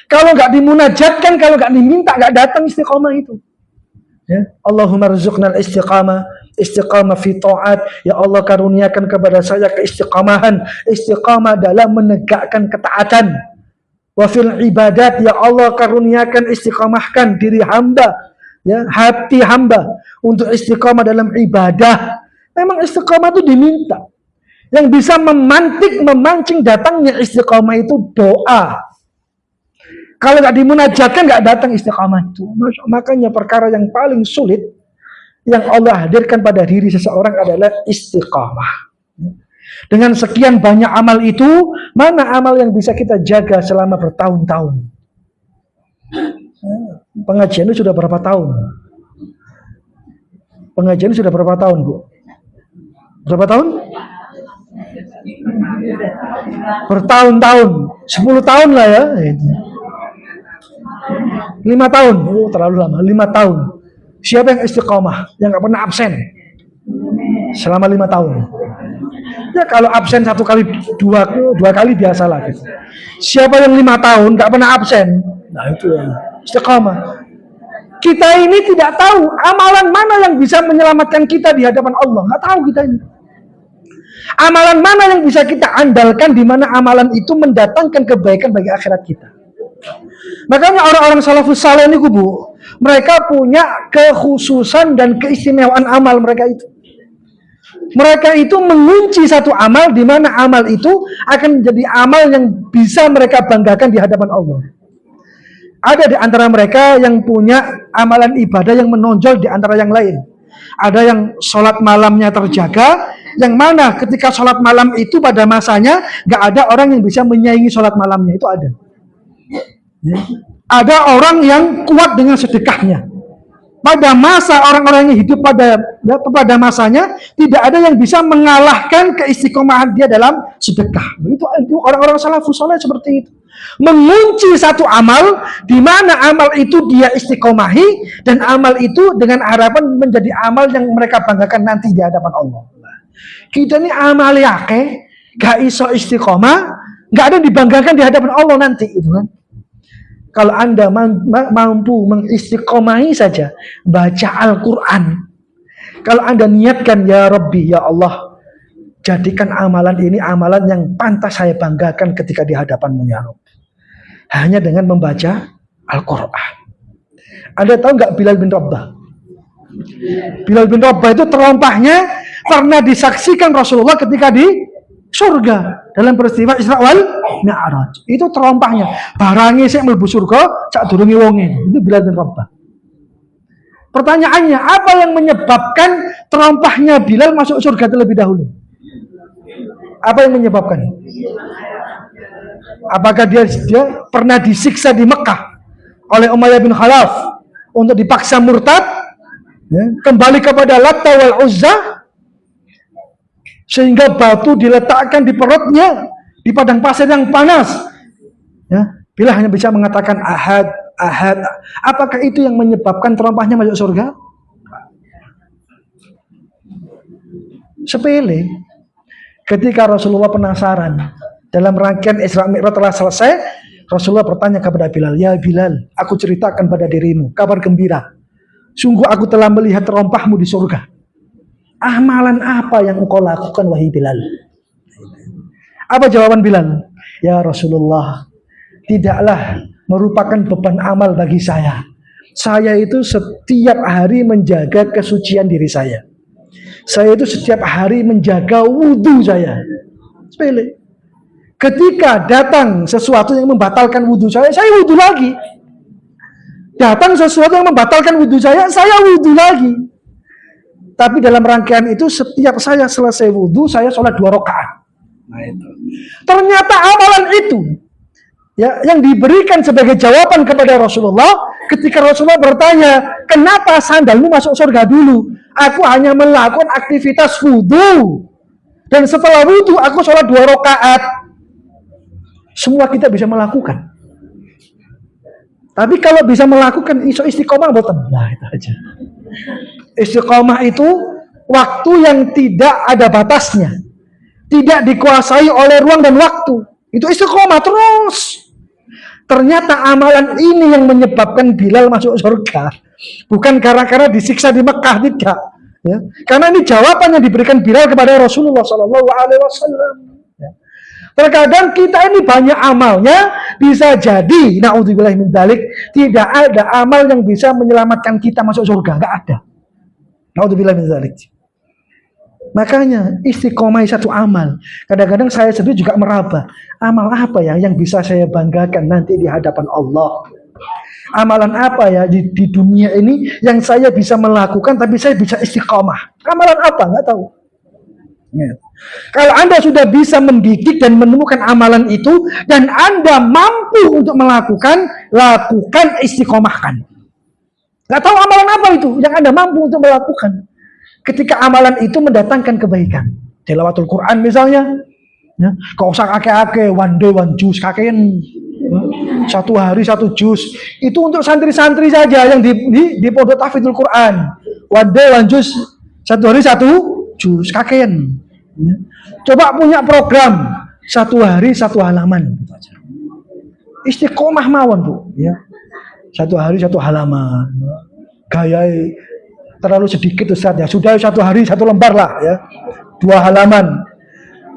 Kalau nggak dimunajatkan, kalau nggak diminta, nggak datang istiqamah itu. Ya. Allahumma rzuqnal istiqamah fi ta'at. Ya Allah karuniakan kepada saya keistiqamahan, istiqamah dalam menegakkan ketaatan. Wa fil ibadat, ya Allah karuniakan istiqamahkan diri hamba, ya, hati hamba untuk istiqamah dalam ibadah. Memang istiqamah itu diminta. Yang bisa memancing datangnya istiqamah itu doa. Kalau nggak dimunajatkan nggak datang istiqamah itu. Makanya perkara yang paling sulit yang Allah hadirkan pada diri seseorang adalah istiqamah. Dengan sekian banyak amal itu, mana amal yang bisa kita jaga selama bertahun-tahun? Pengajian itu sudah berapa tahun? Pengajian sudah berapa tahun, Bu? Berapa tahun? Bertahun-tahun. 10 tahun lah ya. 5 tahun. Oh, terlalu lama. 5 tahun. Siapa yang istiqomah, yang nggak pernah absen selama 5 tahun? Ya kalau absen 1 kali, dua kali biasalah gitu. Siapa yang 5 tahun nggak pernah absen? Nah itu yang istiqomah. Kita ini tidak tahu amalan mana yang bisa menyelamatkan kita di hadapan Allah. Nggak tahu kita ini. Amalan mana yang bisa kita andalkan, di mana amalan itu mendatangkan kebaikan bagi akhirat kita. Makanya orang-orang salafus saleh ini, Bu, mereka punya kekhususan dan keistimewaan amal mereka itu. Mereka itu mengunci satu amal, di mana amal itu akan menjadi amal yang bisa mereka banggakan di hadapan Allah. Ada di antara mereka yang punya amalan ibadah yang menonjol di antara yang lain. Ada yang sholat malamnya terjaga, yang mana ketika sholat malam itu pada masanya gak ada orang yang bisa menyaingi sholat malamnya, itu ada. Ada orang yang kuat dengan sedekahnya. Pada masa orang-orang yang hidup pada masanya, tidak ada yang bisa mengalahkan keistiqomahan dia dalam sedekah. Itu orang-orang salafus saleh seperti itu. Mengunci satu amal, di mana amal itu dia istiqomahi, dan amal itu dengan harapan menjadi amal yang mereka banggakan nanti di hadapan Allah. Kita ini amal yake, gak iso istiqomah, gak ada dibanggakan di hadapan Allah nanti, itu kan. Kalau Anda mampu mengistiqomahi saja baca Al-Quran, kalau Anda niatkan, ya Rabbi, ya Allah, jadikan amalan ini amalan yang pantas saya banggakan ketika di hadapan-Mu, ya Rabbi. Hanya dengan membaca Al-Quran. Anda tahu nggak Bilal bin Rabah? Bilal bin Rabah itu terompahnya pernah disaksikan Rasulullah ketika di surga dalam peristiwa Isra wal Mi'raj. Itu terompahnya. Barangnya sik mlebu surga sak durunge wonge. Itu Bilal bin Rabah. Pertanyaannya, apa yang menyebabkan terompahnya Bilal masuk surga terlebih dahulu? Apa yang menyebabkan? Apakah dia pernah disiksa di Mekah oleh Umayyah bin Khalaf untuk dipaksa murtad, ya, kembali kepada Latta wal Uzza, sehingga batu diletakkan di perutnya di padang pasir yang panas, ya, bila hanya bisa mengatakan ahad, ahad. Apakah itu yang menyebabkan terompahnya masuk surga? Sepele. Ketika Rasulullah penasaran, dalam rangkaian Isra Mi'raj telah selesai, Rasulullah bertanya kepada Bilal, ya Bilal, aku ceritakan pada dirimu kabar gembira. Sungguh aku telah melihat terompahmu di surga. Amalan apa yang engkau lakukan, wahai Bilal? Apa jawaban Bilal? Ya Rasulullah, tidaklah merupakan beban amal bagi saya. Saya itu setiap hari menjaga kesucian diri saya. Saya itu setiap hari menjaga wudhu saya. Sepele. Ketika datang sesuatu yang membatalkan wudhu saya wudhu lagi. Datang sesuatu yang membatalkan wudhu saya wudhu lagi. Tapi dalam rangkaian itu, setiap saya selesai wudhu, saya sholat 2 rakaat. Nah itu. Ternyata amalan itu, ya, yang diberikan sebagai jawaban kepada Rasulullah ketika Rasulullah bertanya, kenapa sandalmu masuk surga dulu? Aku hanya melakukan aktivitas wudhu, dan setelah wudhu aku sholat 2 rakaat. Semua kita bisa melakukan. Tapi kalau bisa melakukan iso istiqomah boten. Nah itu aja. Istiqomah itu waktu yang tidak ada batasnya, tidak dikuasai oleh ruang dan waktu. Itu istiqomah terus. Ternyata amalan ini yang menyebabkan Bilal masuk surga. Bukan karena disiksa di Mekah, tidak. Ya. Karena ini jawaban yang diberikan Bilal kepada Rasulullah SAW. Ya. Terkadang kita ini banyak amalnya, bisa jadi, na'udzubillah min dzalik, tidak ada amal yang bisa menyelamatkan kita masuk surga. Enggak ada. Na'udzubillah min dzalik. Makanya istiqomah satu amal. Kadang-kadang saya sendiri juga meraba, amal apa ya yang bisa saya banggakan nanti di hadapan Allah? Amalan apa ya di dunia ini yang saya bisa melakukan tapi saya bisa istiqomah? Amalan apa? Nggak tahu. Ya. Kalau Anda sudah bisa membidik dan menemukan amalan itu dan Anda mampu untuk melakukan, lakukan, istiqomahkan. Nggak tahu amalan apa itu yang Anda mampu untuk melakukan. Ketika amalan itu mendatangkan kebaikan, tilawatul Quran misalnya, ya, kau usah ake-ake, one day one juice kakean, Satu hari satu juz. Itu untuk santri-santri saja yang di pondok tahfidzul Quran. One day one juz. Satu hari satu juz. Kakean. Coba punya program satu hari satu halaman. Istiqomah mawon Bu. Ya. Satu hari satu halaman. Gaya terlalu sedikit Ustaz ya. Sudah satu hari satu lembar lah ya. 2 halaman.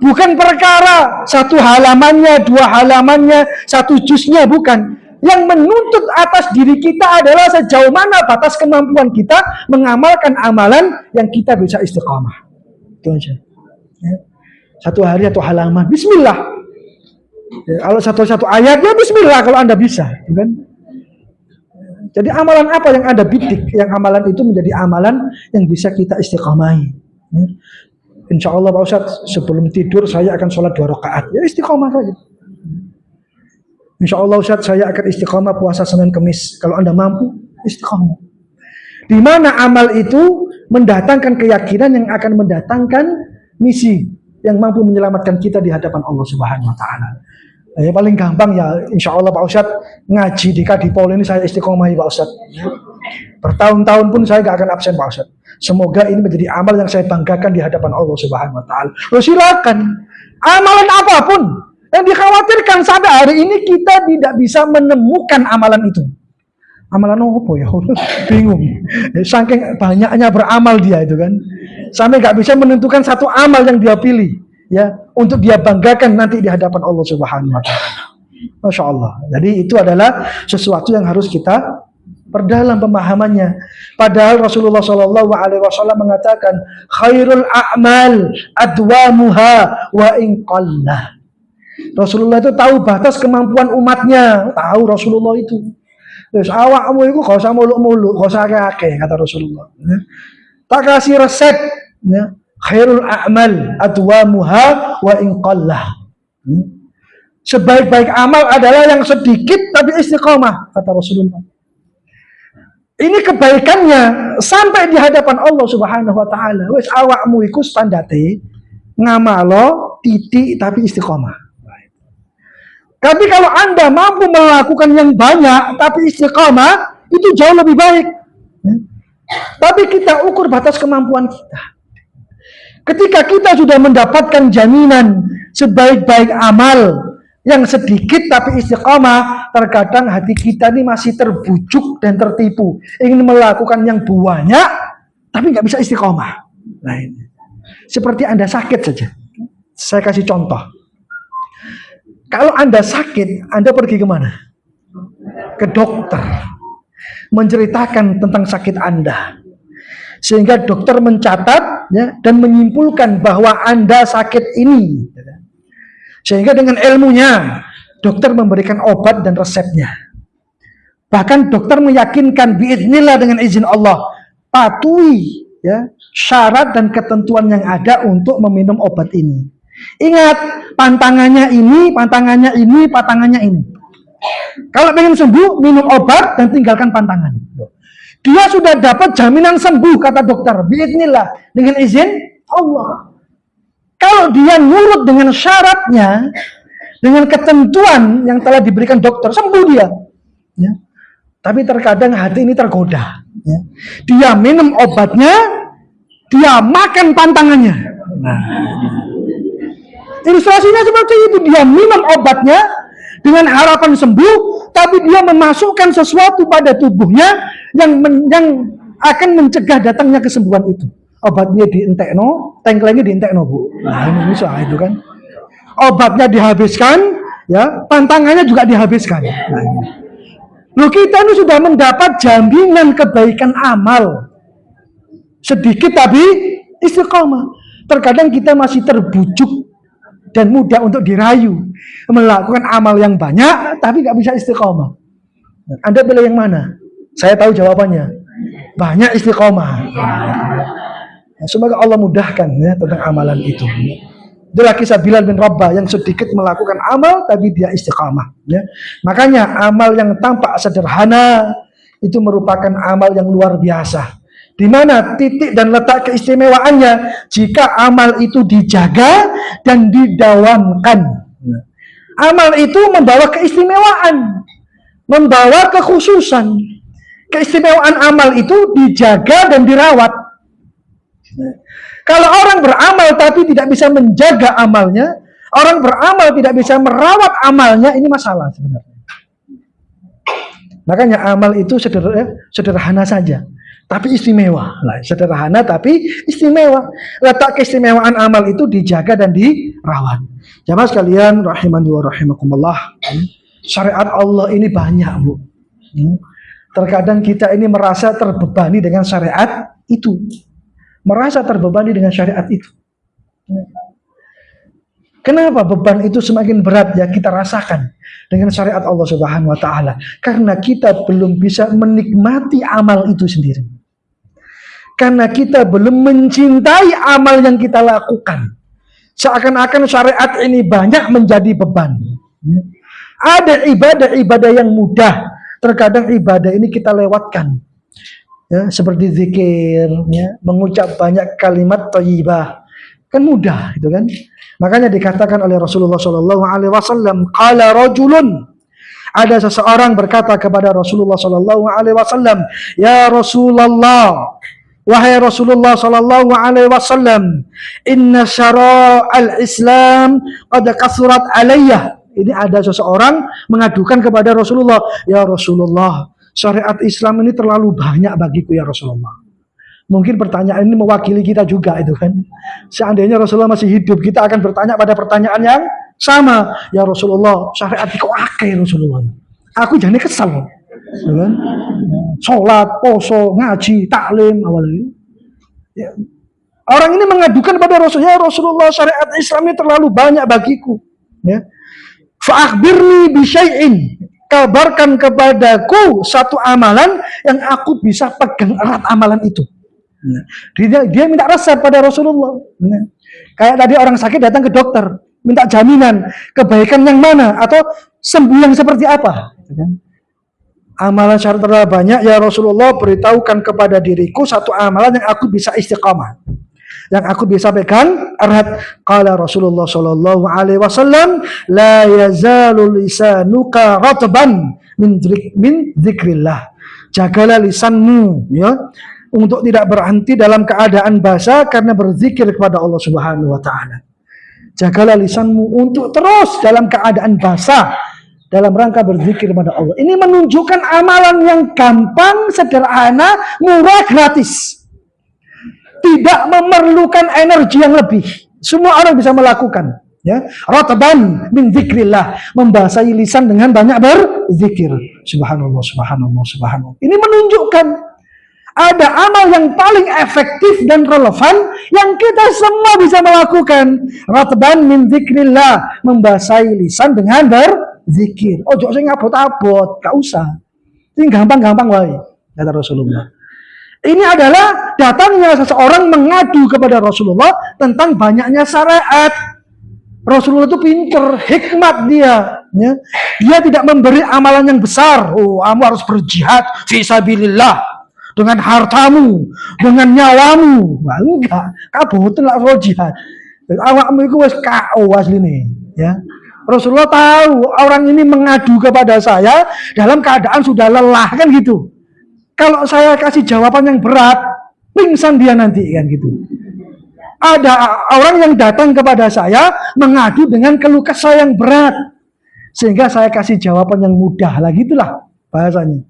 Bukan perkara satu halamannya, 2 halamannya, satu juznya, bukan. Yang menuntut atas diri kita adalah sejauh mana batas kemampuan kita mengamalkan amalan yang kita bisa istiqamah. Itu aja. Ya. Satu hari satu halaman. Bismillah. Ya, kalau satu ayat ya Bismillah kalau Anda bisa, kan? Jadi amalan apa yang Anda bidik? Yang amalan itu menjadi amalan yang bisa kita istiqamahi. Ya. Insya Allah Pak Ustadz, sebelum tidur saya akan sholat 2 rakaat. Ya istiqomah saja. Insya Allah Ustadz, saya akan istiqomah puasa Senin Kemis. Kalau Anda mampu, istiqomah. Di mana amal itu mendatangkan keyakinan yang akan mendatangkan misi yang mampu menyelamatkan kita di hadapan Allah Subhanahu Wa Taala. Ya paling gampang ya, insya Allah Pak Ustadz, ngaji di Kadipol ini saya istiqomahi Pak Ustadz. Bertahun-tahun pun saya gak akan absen Pak Ustadz. Semoga ini menjadi amal yang saya banggakan di hadapan Allah Subhanahu Wa Taala. Silakan, amalan apapun yang dikhawatirkan sampai hari ini kita tidak bisa menemukan amalan itu. Amalan apa ya? Bingung. Saking banyaknya beramal dia itu kan, sampai gak bisa menentukan satu amal yang dia pilih ya untuk dia banggakan nanti di hadapan Allah Subhanahu Wa Taala. Masya Allah. Jadi itu adalah sesuatu yang harus kita perdalam pemahamannya. Padahal Rasulullah SAW mengatakan khairul a'mal adwamuha wa in qallah. Rasulullah itu tahu batas kemampuan umatnya, tahu Rasulullah itu. Terus awakmu itu gak usah muluk-muluk, gak usah akeh-akeh kata Rasulullah. Tak kasih resep, ya. Khairul a'mal adwamuha wa in qallah. Sebaik-baik amal adalah yang sedikit tapi istiqomah kata Rasulullah. Ini kebaikannya sampai di hadapan Allah Subhanahu Wa Taala. Wes awakmu iku standarte ngamalo titik tapi istiqomah. Tapi kalau Anda mampu melakukan yang banyak tapi istiqomah, itu jauh lebih baik. Tapi kita ukur batas kemampuan kita. Ketika kita sudah mendapatkan jaminan sebaik-baik amal yang sedikit tapi istiqamah, terkadang hati kita ini masih terbujuk dan tertipu, ingin melakukan yang banyak tapi nggak bisa istiqamah. Nah ini seperti Anda sakit saja. Saya kasih contoh. Kalau Anda sakit, Anda pergi kemana? Ke dokter, menceritakan tentang sakit Anda, sehingga dokter mencatat ya, dan menyimpulkan bahwa Anda sakit ini. Sehingga dengan ilmunya dokter memberikan obat dan resepnya. Bahkan dokter meyakinkan biiznillah dengan izin Allah, patuhi ya syarat dan ketentuan yang ada untuk meminum obat ini. Ingat, pantangannya ini, pantangannya ini, pantangannya ini. Kalau ingin sembuh, minum obat dan tinggalkan pantangan. Dia sudah dapat jaminan sembuh kata dokter biiznillah dengan izin Allah. Kalau dia nurut dengan syaratnya, dengan ketentuan yang telah diberikan dokter, sembuh dia. Ya. Tapi terkadang hati ini tergoda. Ya. Dia minum obatnya, dia makan pantangannya. Nah, ilustrasinya seperti itu. Dia minum obatnya dengan harapan sembuh, tapi dia memasukkan sesuatu pada tubuhnya yang akan mencegah datangnya kesembuhan itu. Obatnya dientekno, tengklengnya dientekno Bu. Nah ini bisa itu kan. Obatnya dihabiskan, ya, pantangannya juga dihabiskan. Nah, ini. Loh kita ini sudah mendapat jaminan kebaikan amal. Sedikit tapi istiqomah. Terkadang kita masih terbujuk dan mudah untuk dirayu melakukan amal yang banyak tapi nggak bisa istiqomah. Anda pilih yang mana? Saya tahu jawabannya. Banyak istiqomah. Semoga Allah mudahkan ya tentang amalan itu. Itulah kisah Bilal bin Rabah yang sedikit melakukan amal tapi dia istiqamah. Ya. Makanya amal yang tampak sederhana itu merupakan amal yang luar biasa. Di mana titik dan letak keistimewaannya jika amal itu dijaga dan didawamkan. Amal itu membawa keistimewaan, membawa kekhususan. Keistimewaan amal itu dijaga dan dirawat. Kalau orang beramal tapi tidak bisa menjaga amalnya, orang beramal tidak bisa merawat amalnya, ini masalah sebenarnya. Makanya amal itu sederhana saja, tapi istimewa. Sederhana tapi istimewa. Letak keistimewaan amal itu dijaga dan dirawat. Jamaah sekalian, rahimani wa rahimakumullah. Syariat Allah ini banyak, Bu. Terkadang kita ini merasa terbebani dengan syariat itu. Merasa terbebani dengan syariat itu. Kenapa beban itu semakin berat ya kita rasakan dengan syariat Allah Subhanahu wa taala? Karena kita belum bisa menikmati amal itu sendiri. Karena kita belum mencintai amal yang kita lakukan. Seakan-akan syariat ini banyak menjadi beban. Ada ibadah-ibadah yang mudah. Terkadang ibadah ini kita lewatkan. Ya, seperti zikir, ya, mengucap banyak kalimat thayyibah. Kan mudah, gitu kan? Makanya dikatakan oleh Rasulullah sallallahu alaihi wasallam, qala rajulun, ada seseorang berkata kepada Rasulullah sallallahu alaihi wasallam, ya Rasulullah, wahai Rasulullah sallallahu alaihi wasallam, inna syara'al Islam qad kasurat alayya. Ini ada seseorang mengadukan kepada Rasulullah, ya Rasulullah, syariat Islam ini terlalu banyak bagiku ya Rasulullah. Mungkin pertanyaan ini mewakili kita juga itu kan. Seandainya Rasulullah masih hidup, kita akan bertanya pada pertanyaan yang sama. Ya Rasulullah, syariat kok akeh Rasulullah. Aku jadi kesal. Ya kan? Sholat, poso, ngaji, taklim awalnya. Ya. Orang ini mengadukan pada Rasulullah, ya Rasulullah, syariat Islam ini terlalu banyak bagiku. Ya. Fa'akhbirni bisyai'in. Kabarkan kepadaku satu amalan yang aku bisa pegang erat amalan itu. Dia minta resep pada Rasulullah. Kayak tadi orang sakit datang ke dokter, minta jaminan kebaikan yang mana atau sembuh yang seperti apa. Amalan syarat terlalu banyak, ya Rasulullah, beritahukan kepada diriku satu amalan yang aku bisa istiqamah, yang aku bisa pegang erat. Qala Rasulullah sallallahu alaihi wasallam, la yazalu lisanuka ratban min dzikrillah. Jagalah lisanmu, ya, untuk tidak berhenti dalam keadaan basah karena berzikir kepada Allah Subhanahu wa taala. Jagalah lisanmu untuk terus dalam keadaan basah dalam rangka berzikir kepada Allah. Ini menunjukkan amalan yang gampang, sederhana, murah, gratis. Tidak memerlukan energi yang lebih. Semua orang bisa melakukan, ya. Ratban min dzikrillah, membasahi lisan dengan banyak berzikir. Subhanallah, subhanallah, subhanallah. Ini menunjukkan ada amal yang paling efektif dan relevan yang kita semua bisa melakukan. Ratban min dzikrillah, membasahi lisan dengan berzikir. Ojo sing abot-abot, gak usah. Ini gampang-gampang wae, kata Rasulullah. Ini adalah datangnya seseorang mengadu kepada Rasulullah tentang banyaknya syariat. Rasulullah itu pinter, hikmat dia. Ya. Dia tidak memberi amalan yang besar. Oh, kamu harus berjihad fisabilillah dengan hartamu, dengan nyawamu. Wah, enggak, kaboten lah soal jihad. Awakmu iku wis KO asline, ya. Rasulullah tahu orang ini mengadu kepada saya dalam keadaan sudah lelah, kan gitu. Kalau saya kasih jawaban yang berat, pingsan dia nanti, kan gitu. Ada orang yang datang kepada saya mengadu dengan keluh kesah yang berat, sehingga saya kasih jawaban yang mudah, lah gitulah bahasanya.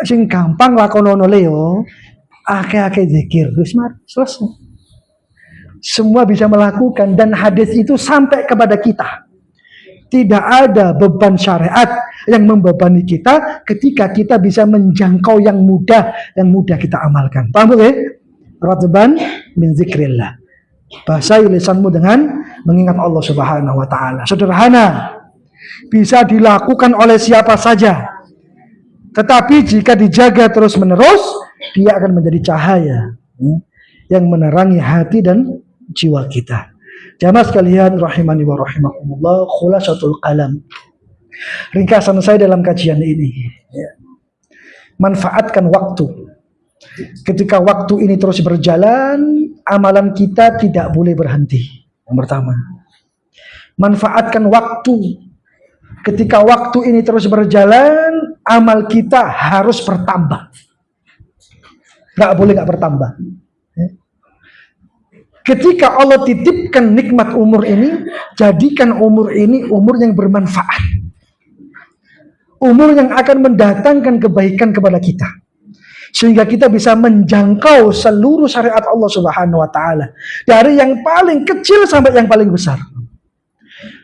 Sing gampang lakonono leo, akeh-akeh zikir, wis selesai. Semua bisa melakukan, dan hadis itu sampai kepada kita. Tidak ada beban syariat yang membebani kita ketika kita bisa menjangkau yang mudah kita amalkan. Paham boleh? Ratban min zikrillah. Basahi lisanmu dengan mengingat Allah Subhanahu wa taala. Sederhana, bisa dilakukan oleh siapa saja. Tetapi jika dijaga terus-menerus, dia akan menjadi cahaya yang menerangi hati dan jiwa kita. Jamaah sekalian rahimani wa rahimakumullah, khulasatul kalam. Ringkasan saya dalam kajian ini, ya. Manfaatkan waktu. Ketika waktu ini terus berjalan, amalan kita tidak boleh berhenti. Yang pertama, manfaatkan waktu Ketika waktu ini terus berjalan, amal kita harus bertambah. Nggak boleh nggak bertambah. Ketika Allah titipkan nikmat umur ini, jadikan umur ini umur yang bermanfaat. Umur yang akan mendatangkan kebaikan kepada kita. Sehingga kita bisa menjangkau seluruh syariat Allah Subhanahu wa taala. Dari yang paling kecil sampai yang paling besar.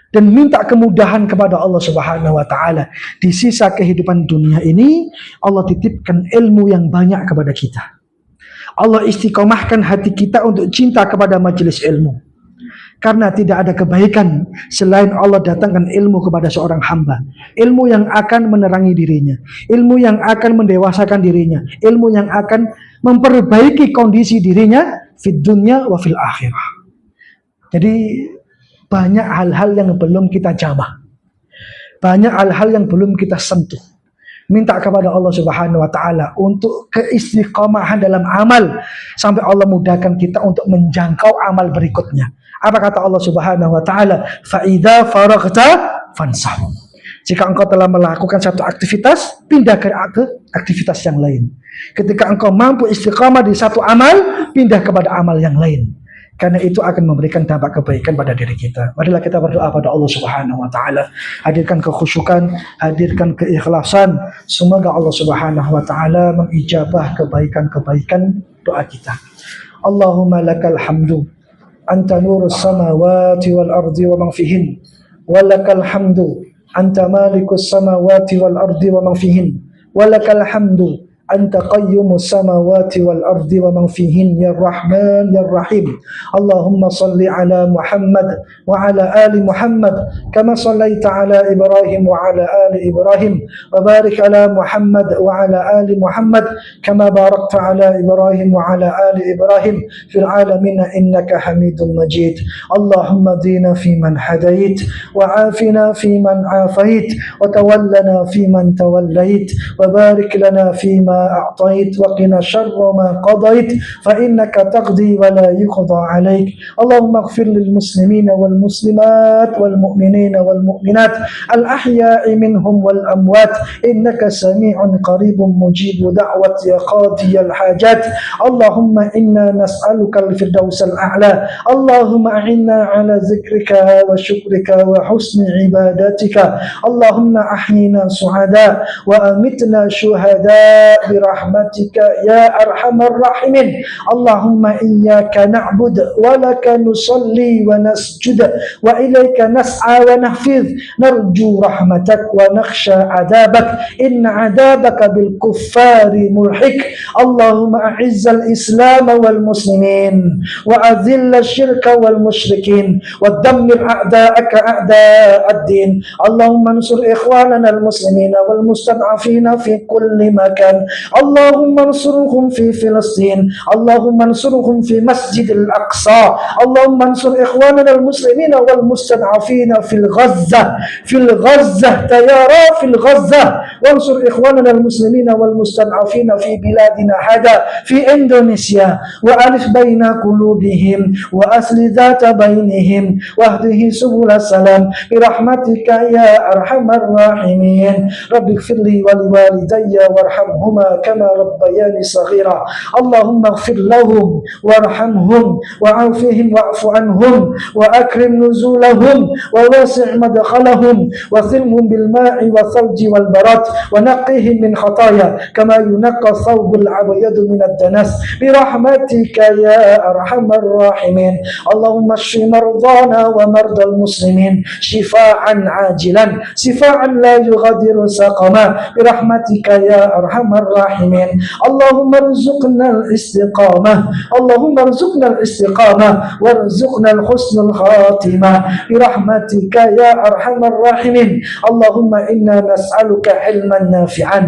Dan minta kemudahan kepada Allah Subhanahu wa taala. Di sisa kehidupan dunia ini, Allah titipkan ilmu yang banyak kepada kita. Allah istiqomahkan hati kita untuk cinta kepada majelis ilmu. Karena tidak ada kebaikan selain Allah datangkan ilmu kepada seorang hamba. Ilmu yang akan menerangi dirinya. Ilmu yang akan mendewasakan dirinya. Ilmu yang akan memperbaiki kondisi dirinya fid dunya wa fil akhirah. Jadi banyak hal-hal yang belum kita jamah. Banyak hal-hal yang belum kita sentuh. Minta kepada Allah Subhanahu wa taala untuk keistiqomahan dalam amal sampai Allah mudahkan kita untuk menjangkau amal berikutnya. Apa kata Allah Subhanahu wa taala? Fa idza faraghta fansab. Jika engkau telah melakukan satu aktivitas, pindah ke aktivitas yang lain. Ketika engkau mampu istiqamah di satu amal, pindah kepada amal yang lain. Karena itu akan memberikan dampak kebaikan pada diri kita. Marilah kita berdoa pada Allah Subhanahu wa taala. Hadirkan kekhusyukan, hadirkan keikhlasan. Semoga Allah Subhanahu wa taala mengijabah kebaikan-kebaikan doa kita. Allahumma lakal hamdu. Anta nurus samawati wal ardi wa man fihin. Wa lakal hamdu. Anta malikus samawati wal ardi wa man fihin. Wa lakal hamdu. Anta qayyumus samawati wal ardi wa man fihin ya Rahman ya Rahim. Allahumma salli ala Muhammad wa ala ali Muhammad kama sallaita ala Ibrahim wa ala ali Ibrahim wa barik ala Muhammad wa ala ali Muhammad kama barakta ala Ibrahim wa ala ali Ibrahim fil alamin innaka Hamidum Majid. Allahumma dina fi man hadait wa afina fi man afait wa tawallana fi man tawallait wa barik lana fi ma أعطيت وقنا شر ما قضيت فإنك تقضي ولا يقضى عليك. اللهم اغفر للمسلمين والمسلمات والمؤمنين والمؤمنات الأحياء منهم والأموات إنك سميع قريب مجيب دعوة يا قاضي الحاجات. اللهم إنا نسألك الفردوس الأعلى. اللهم أعنا على ذكرك وشكرك وحسن عبادتك. اللهم أحينا سعداء وأمتنا شهداء برحمتك يا أرحم الراحمين. اللهم إياك نعبد ولك نصلي ونسجد وإليك نسعى ونحفظ نرجو رحمتك ونخشى عذابك إن عذابك بالكفار ملحق. اللهم أعز الإسلام والمسلمين وأذل الشرك والمشركين ودمر أعداءك أعداء الدين. اللهم انصر إخواننا المسلمين والمستضعفين في كل مكان. اللهم انصرهم في فلسطين. اللهم انصرهم في مسجد الأقصى. اللهم انصر إخواننا المسلمين والمستضعفين في الغزة تيارا في الغزة. وانصر إخواننا المسلمين والمستضعفين في بلادنا هذا في إندونيسيا وألف بين قلوبهم وأصل ذات بينهم واهده سبل السلام برحمتك يا أرحم الراحمين. رب اغفر لي ولوالدي وارحمهما كما ربياني صغيرا. اللهم اغفر لهم وارحمهم وعافهم واعف عنهم وأكرم نزولهم وواسع مدخلهم وثلهم بالماء والثلج والبرد ونقهم من خطايا كما ينقى الثوب الأبيض من الدنس برحمتك يا أرحم الراحمين. اللهم اشف مرضانا ومرضى المسلمين شفاء عاجلا شفاء لا يغادر سقما برحمتك يا أرحم الراحمين. اللهم ارزقنا الاستقامة. اللهم ارزقنا الاستقامة وارزقنا الحسن الخاتمة برحمتك يا أرحم الراحمين. اللهم إنا نسألك علما نافعا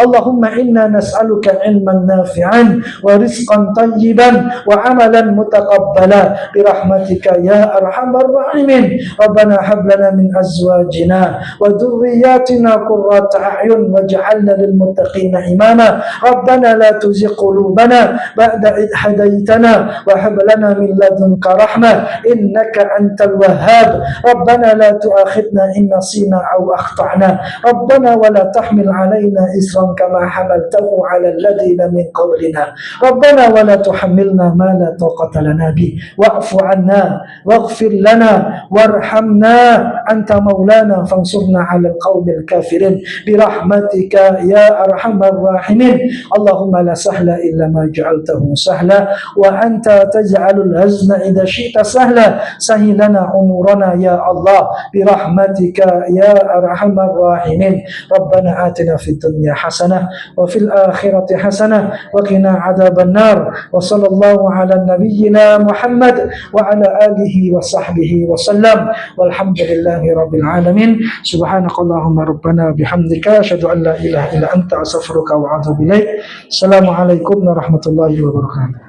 اللهم إنا نسألك علما نافعا ورزقا طيبا وعملا متقبلا برحمتك يا أرحم الراحمين ربنا هب لنا من أزواجنا وذرياتنا قرة أعين واجعلنا للمتقين إماما ربنا لا تزغ قلوبنا بعد إذ هديتنا وهب لنا من لدنك رحمة إنك أنت الوهاب ربنا لا تؤاخذنا إن نسينا أو أخطأنا ربنا ولا تحمل علينا إصرا كما حملته على الذين من قبلنا ربنا ولا تحملنا ما لا طاقة لنا به واعف عنا واغفر لنا وارحمنا أنت مولانا فانصرنا على القوم الكافرين برحمتك يا أرحم الراحمين اللهم لا سهل إلا ما جعلته سهلا وأنت تجعل الحزن إذا شئت سهلا سهل لنا أمورنا يا الله برحمتك يا أرحم الراحمين ربنا آتنا في الدنيا حسنة وفي الآخرة حسنة وقنا عذاب النار وصلى الله على نبينا محمد وعلى آله وصحبه وسلم والحمد لله رب العالمين سبحانك اللهم ربنا بحمدك أشهد أن لا إله إلا أنت أستغفرك وأتوب إليك السلام عليكم ورحمة الله وبركاته.